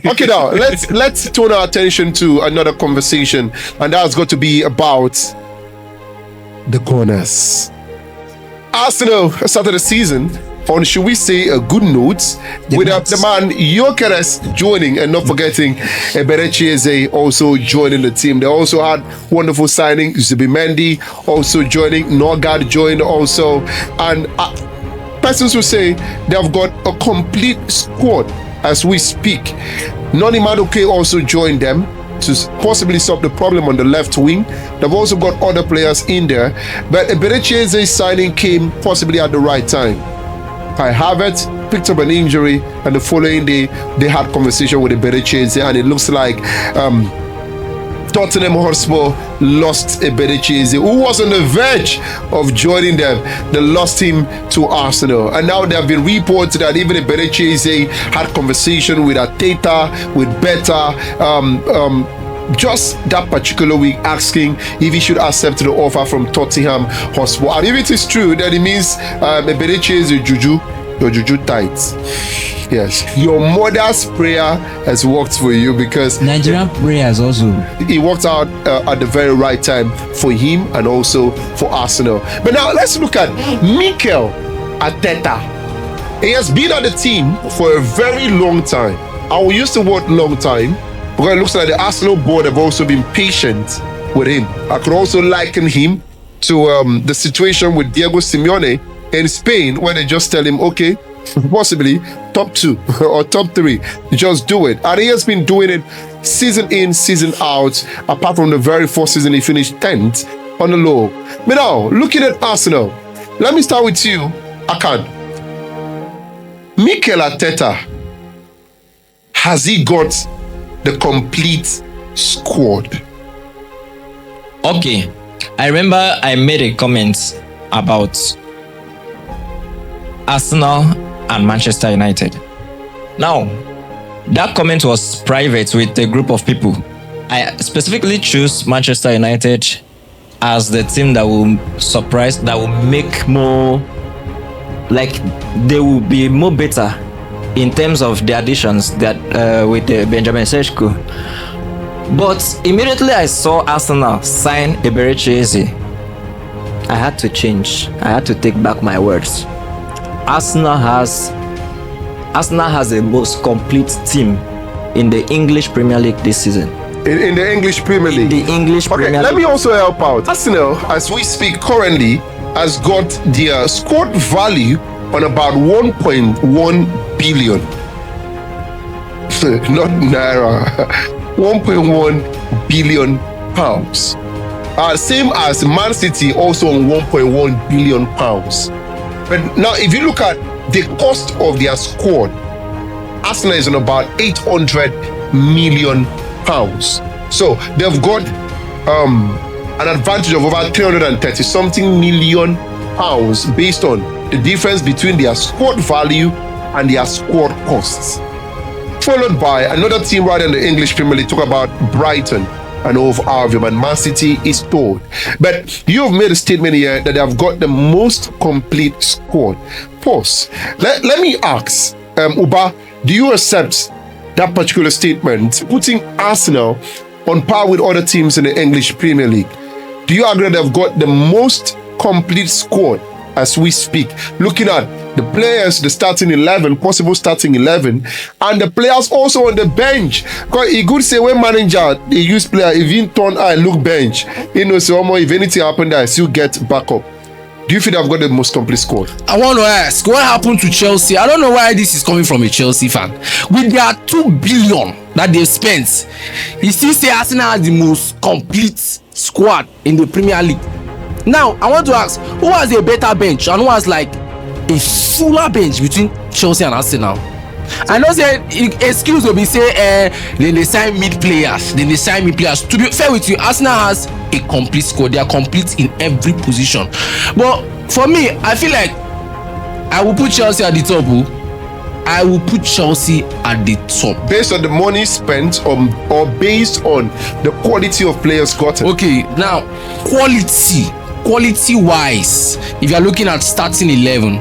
Okay, now let's turn our attention to another conversation, and that's got to be about the corners. Arsenal started the season on, should we say, a good note, with the man Gyökeres joining, and not forgetting Eberechi also joining the team. They also had wonderful signing, Zubimendi also joining, Norgard joined also, and persons will say they have got a complete squad as we speak. Noni Madueke also joined them to possibly solve the problem on the left wing. They've also got other players in there, but Eberechi's signing came possibly at the right time. Kai Havertz picked up an injury, and the following day they had conversation with Eberechi, and it looks like Tottenham Hotspur lost Eberechi, who was on the verge of joining them. They lost him to Arsenal, and now there have been reports that even Eberechi had conversation with Arteta, with Beta, just that particular week, asking if he should accept the offer from Tottenham Hotspur. And if it is true, then it means Eberechi is a juju, your juju tight. Yes, your mother's prayer has worked for you, because Nigerian prayers also. It worked out at the very right time for him and also for Arsenal. But now let's look at Mikel Arteta. He has been at the team for a very long time. I will use the word long time because it looks like the Arsenal board have also been patient with him. I could also liken him to the situation with Diego Simeone in Spain, where they just tell him, okay, possibly top 2 or top 3, just do it. And he has been doing it season in, season out. Apart from the very first season, he finished 10th on the low. But now, looking at Arsenal, let me start with you, Akan. Mikel Arteta, has he got the complete squad? Okay, I remember I made a comment about Arsenal and Manchester United. Now, that comment was private with a group of people. I specifically choose Manchester United as the team that will surprise, that will make more, like, they will be more better in terms of the additions that with Benjamin Sesko. But immediately I saw Arsenal sign Eberechi, I had to change. I had to take back my words. Arsenal has the most complete team in the English Premier League this season. In the English Premier League? The English Premier League. Let me also help out. Arsenal, as we speak currently, has got their squad value on about 1.1 billion. Not naira. 1.1 billion pounds. Same as Man City, also on 1.1 billion pounds. But now, if you look at the cost of their squad, Arsenal is on about 800 million pounds. So they've got an advantage of over 330 something million pounds based on the difference between their squad value and their squad costs. Followed by another team right in the English Premier League, talk about Brighton and over Albion, and Man City is third. But you have made a statement here that they have got the most complete squad. Pause. Let me ask, Uba, do you accept that particular statement, putting Arsenal on par with other teams in the English Premier League? Do you agree that they've got the most complete squad as we speak? Looking at the players, the starting 11, possible starting 11, and the players also on the bench. Because he could say when manager, they use player, if you turn eye, look bench, you know, so if anything happened, I still get back up. Do you feel they've got the most complete squad? I want to ask, what happened to Chelsea? I don't know why this is coming from a Chelsea fan. With their 2 billion that they've spent, you still say Arsenal has the most complete squad in the Premier League. Now, I want to ask, who has a better bench and who has like a fuller bench between Chelsea and Arsenal? I know say excuse will be say they sign mid players. To be fair with you, Arsenal has a complete squad. They are complete in every position. But for me, I feel like I will put Chelsea at the top. I will put Chelsea at the top. Based on the money spent or based on the quality of players gotten? Okay, now quality wise, if you are looking at starting 11,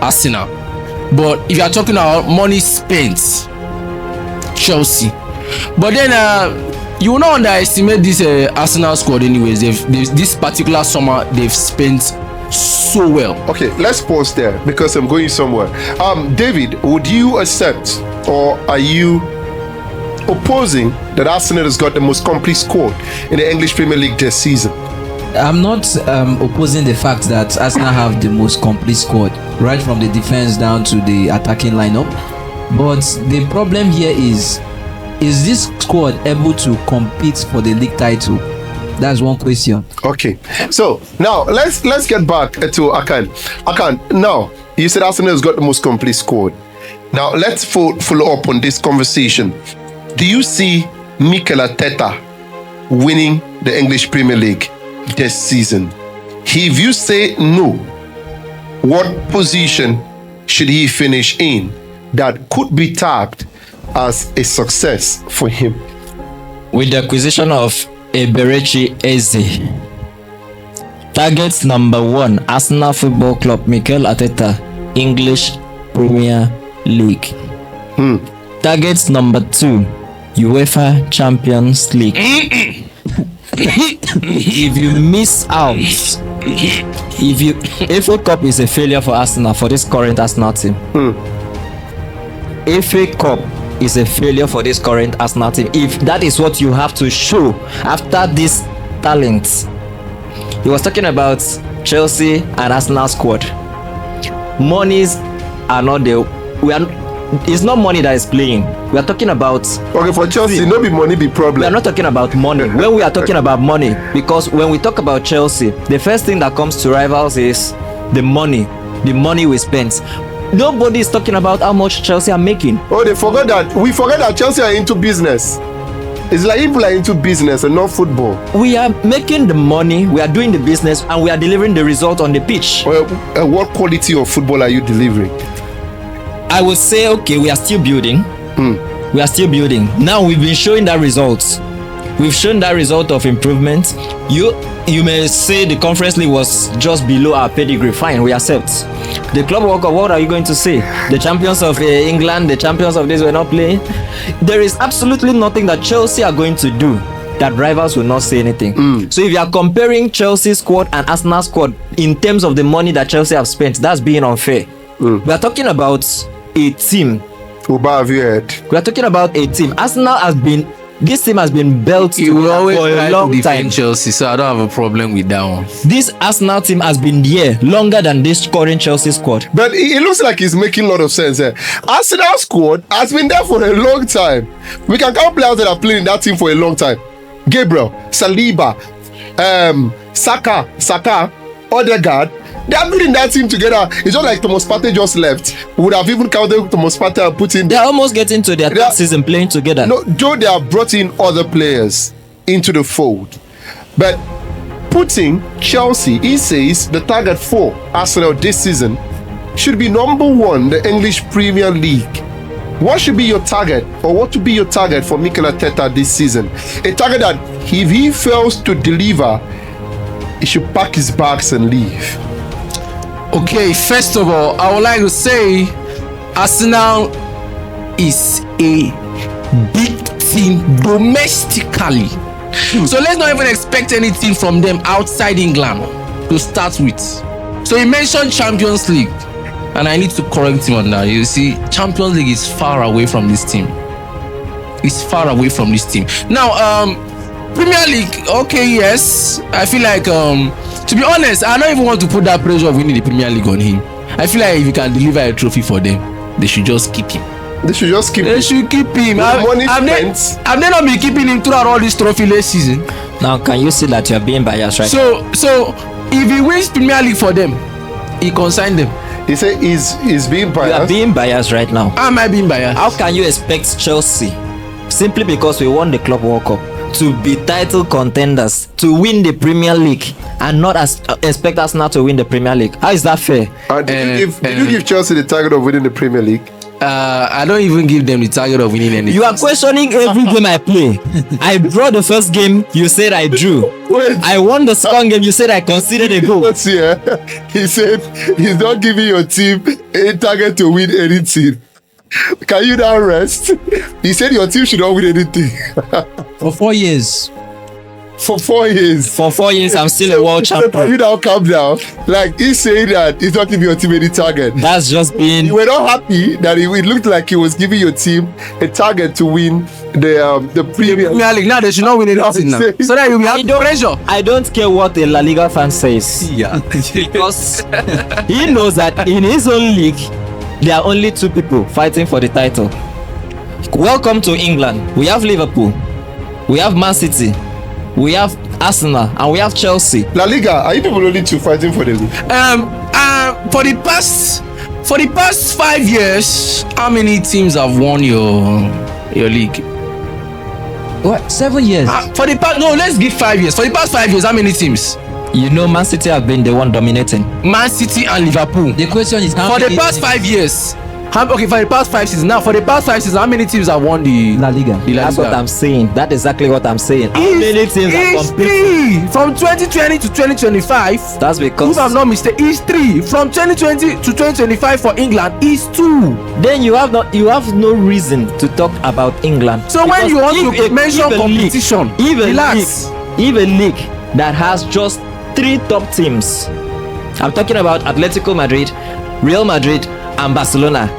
Arsenal. But if you are talking about money spent, Chelsea. But then you will not underestimate this Arsenal squad anyways. This particular summer they've spent so well. Okay, let's pause there because I'm going somewhere. David, would you accept or are you opposing that Arsenal has got the most complete squad in the English Premier League this season? I'm not opposing the fact that Arsenal have the most complete squad, right from the defense down to the attacking lineup. But the problem here is this squad able to compete for the league title? That's one question. Okay, so now let's get back to Akan. Akan, now you said Arsenal has got the most complete squad. Now let's follow up on this conversation. Do you see Mikel Arteta winning the English Premier League this season? If you say no, what position should he finish in that could be tagged as a success for him? With the acquisition of Eberechi Eze, targets number 1, Arsenal Football Club, Mikel Arteta, English Premier League. Targets number 2, UEFA Champions League. If you miss out, FA Cup is a failure for Arsenal, for this current Arsenal team. FA Cup is a failure for this current Arsenal team. If that is what you have to show after this talent. He was talking about Chelsea and Arsenal squad. Monies are not it's not money that is playing. We are talking about, okay, for Chelsea, no be money be problem. We are not talking about money. When we are talking about money, because when we talk about Chelsea, the first thing that comes to rivals is the money we spent. Nobody is talking about how much Chelsea are making. Oh, we forget that Chelsea are into business. It's like people are into business and not football. We are making the money, we are doing the business, and we are delivering the result on the pitch. Well, what quality of football are you delivering? I would say, okay, we are still building. We are still building. Now we've been showing that results. We've shown that result of improvement. You may say the Conference League was just below our pedigree. Fine, we accept. The Club World Cup, what are you going to say? The champions of England, the champions of this were not playing. There is absolutely nothing that Chelsea are going to do that rivals will not say anything. So if you are comparing Chelsea squad and Arsenal squad in terms of the money that Chelsea have spent, that's being unfair. We are talking about a team. Uba, have you heard? We are talking about a team. This team has been built He will always for a long time. Chelsea, so I don't have a problem with that one. This Arsenal team has been here longer than this current Chelsea squad. But it looks like it's making a lot of sense. Arsenal squad has been there for a long time. We can count players that are playing in that team for a long time. Gabriel, Saliba, Saka, Odegaard. They have been in that team together. It's just like Thomas Partey just left. We would have even counted Thomas Partey and put in. They're almost getting to their third season playing together. No, Joe, they have brought in other players into the fold. But putting Chelsea, he says the target for Arsenal this season should be number 1, the English Premier League. What should be your target, or what would be your target for Mikel Arteta this season? A target that if he fails to deliver, he should pack his bags and leave. Okay, first of all, I would like to say Arsenal is a big team domestically. So let's not even expect anything from them outside England to start with. So he mentioned Champions League, and I need to correct him on that. You see, Champions League is far away from this team. It's far away from this team. Now, Premier League, okay, yes. I feel like, to be honest, I don't even want to put that pressure of winning the Premier League on him. I feel like if you can deliver a trophy for them, they should just keep him. They should just keep him. They should keep him. Have they not been keeping him throughout all this trophy last season? Now, can you see that you are being biased, right? So if he wins Premier League for them, he consign them. He said he's being biased. You are being biased right now. How am I being biased? How can you expect Chelsea, simply because we won the Club World Cup, to be title contenders, to win the Premier League, and not expect Arsenal to win the Premier League? How is that fair? Did you give Chelsea the target of winning the Premier League? I don't even give them the target of winning anything. You are questioning every game I play. I draw the first game, you said I drew. Wait. I won the second game, you said I conceded a goal. Let's see. He said he's not giving your team a target to win anything. Can you now rest? He said your team should not win anything. For 4 years. For 4 years. For 4 years, I'm still a world So can champion. you now calm down? Like, he's saying that he's not giving your team any target. That's just being. You were not happy that it looked like he was giving your team a target to win the Premier Premier League. Now they should not win anything now. So that you will have pressure. I don't care what a La Liga fan says. Yeah. Because he knows that in his own league, there are only 2 people fighting for the title. Welcome to England. We have Liverpool, we have Man City, we have Arsenal, and we have Chelsea. La Liga, are you people only 2 fighting for the league? For the past 5 years, how many teams have won your league? What? 7 years? Let's give 5 years. For the past 5 years, how many teams? You know, Man City have been the one dominating. Man City and Liverpool. The question is how For many the past teams? 5 years. For the past 5 seasons. Now, for the past 5 seasons, how many teams have won the La Liga. the La That's Liga? what I'm saying. That's exactly what I'm saying. How many teams are It's competing? 3 from 2020 to 2025. That's because. If I'm not mistaken, it's 3 from 2020 to 2025 for England. It's 2. Then you have no reason to talk about England. So when Because you want if to mention if a league- competition, if a relax. league, if a league that has just 3 top teams, I'm talking about Atletico Madrid, Real Madrid, and Barcelona,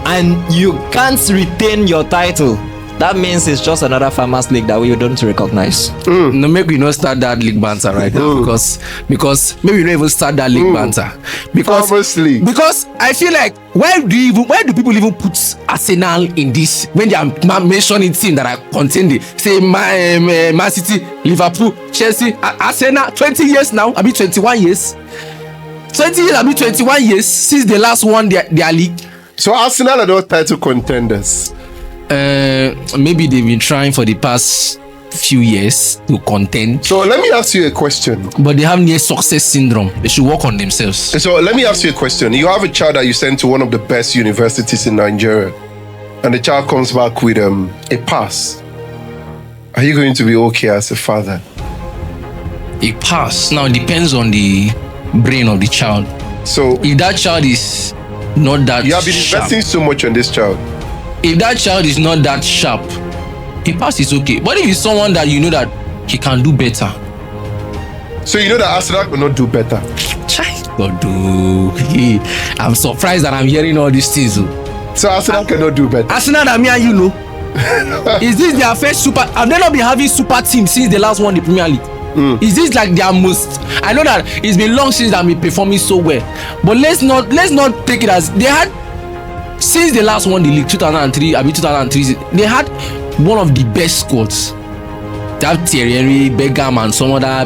and you can't retain your title, that means it's just another farmers league that we don't recognize. No, maybe we not start that league banter right now because maybe we don't even start that league banter Farmers League. because I feel like why do people even put Arsenal in this when they are mentioning team that are contending? Say Man City, Liverpool, Chelsea, Arsenal. 20 years now. I mean 21 years. 20 years. I mean 21 years since they last won their league. So Arsenal are not title contenders. Maybe they've been trying for the past few years to contend, So let me ask you a question. but they have near success syndrome. They should work on themselves. So let me ask you a question. You have a child that you send to one of the best universities in Nigeria, and the child comes back with a pass. Are you going to be okay as a father? A pass now depends on the brain of the child. So If that child is not that you have been sharp, investing so much on this child. if that child is not that sharp, a pass is okay. But if it's someone that you know that he can do better, So you know that Arsenal will not do better. God do. I'm surprised that I'm hearing all these things. So Arsenal cannot do better. Arsenal that me and you know. Is this their first super? Have they not been having super team since they last won the Premier League? Is this like their most? I know that it's been long since they've been performing so well, but let's not take it as they had since they last won the league 2003. 2003 they had one of the best squads. They have Thierry Henry, Beckham, and some other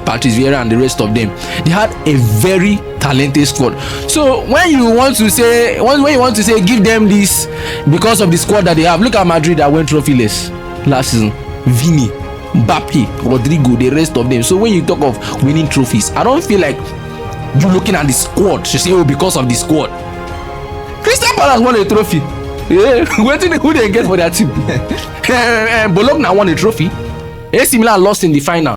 Patrice Vieira and the rest of them. They had a very talented squad. So when you want to say give them this because of the squad that they have, look at Madrid that went trophyless last season. Vini, Mbappe, Rodrigo, the rest of them. So when you talk of winning trophies, I don't feel like you're looking at the squad to say, oh, because of the squad. Crystal Palace won a trophy. Yeah, who they get for their team? Bologna won a trophy. AC Milan lost in the final.